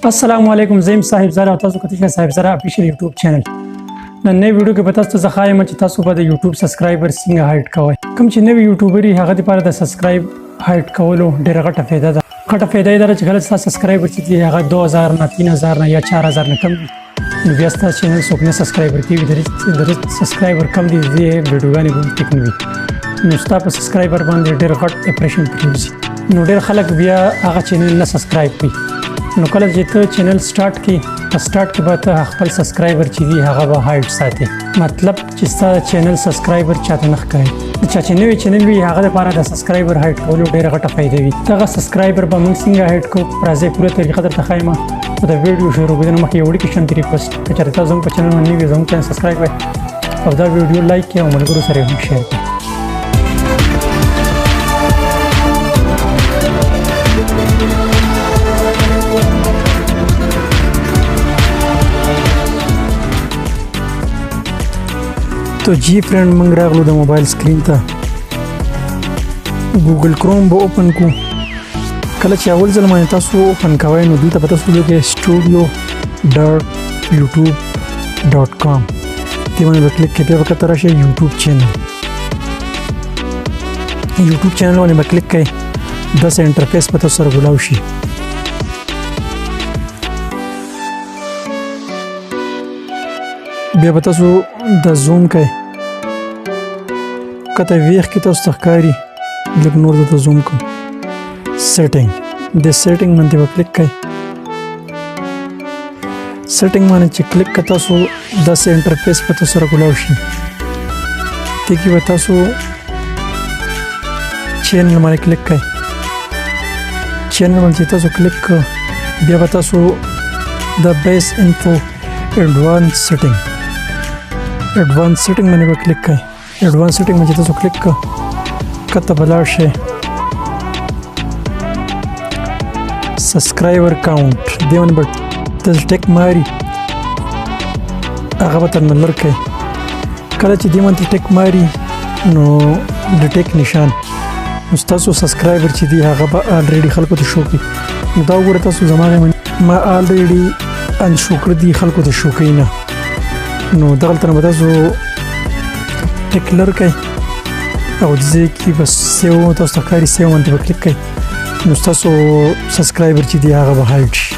السلام علیکم زیم صاحب زرا تاسو کته صاحب زرا افیشل یوټیوب چینل نن نوې ویډیو کې به تاسو ته ځخایم چې تاسو به د یوټیوب سبسکرایبر څنګه هایډ کوئ کوم چې نوې یوټیوبري هغه لپاره د سبسکرایب هایډ کولو ډېره غټه فایده ده غټه فایده یې ده چې کله تاسو سبسکرایبر چې هغه 2000 نه 3000 نه یا 4000 نه کم نو بیا تاسو چینل څوک نه سبسکرایبر کوي د سبسکرایبر کم دي د ویډیوګانې کوم ټیکنوي نو تاسو سبسکرایبر باندې ډېر غټ اپریشن پریوزي نو ډېر خلک بیا هغه چینل نه سبسکرایب کوي نو کله چې ته چینل سٹارټ کې به ته خپل سبسکرایبر چې دی هغه به هایډ ساتي مطلب چې ستا چینل سبسکرایبر چاته نه ښکاري چا چې نوی چینل وي هغه لپاره د سبسکرایبر هایډ کولو ډېره غټه فایده وي دغه سبسکرایبر به موږ څنګه هایډ کوو راځئ پوره طریقه درته ښایم خو د ویډیو شروع کېدو مخکې یو وړوکی شانتي ریکویسټ که چېرې تاسو زموږ په چینل باندې نوي زموږ چینل سبسکرایب کړئ او دا ویډیو لایک کړئ او ملګرو سره یې هم شیر کړئ تو جی فرند منګ راغلو د موبایل سکرین ته ګوګل کروم به اوپن کو کله چې اول ځل باندې تاسو اوپن کوئ نو دلته به تاسو لیکئ studio.youtube.com دې باندې به کلیک کړئ بیا به کته راشي یوټیوب چینل یوټیوب چینل باندې به کلیک کړئ داسې انټرفیس به تاسو سره ګولاو شي بیا به تاسو د زوم کوي کته ویخ کې تاسو ښکاري لږ نور درته زوم کوم سیټینګ د سیټینګ باندې به کلیک کوئ سیټینګ باندې چې کلیک کړئ تاسو داسې انټرفیس به تاسو سره ګولاو شي دې کې به تاسو چینل باندې کلیک کړئ چینل باندې تاسو کلیک کړئ بیا به تاسو د بیس انفو ایڈوانس سیټینګ باندې به کلیک کړئ ایڈوانس سیټینګ باندې تاسو کلیک کړئ کته بلاړ شئ سبسکرایبر کاونټ دې باندې به تاسو ټیک ماري هغه به ترنه لر کړئ کله چې دې باندې ټیک ماري نو د ټیک نشان نو ستاسو سبسکرایبر چې دی هغه به الریډي خلکو ته شو کوي نو دا وګوره تاسو زما ما الریډي انشو کړ دي خلکو ته شو کوي نه نو دغلته نه به تاسو ټیک لر کړئ او دې کې بس سیو تاسو ته ښکاري سیو باندې به کلیک کړئ نو ستاسو سبسکرایبر چې دی هغه به هایډ شي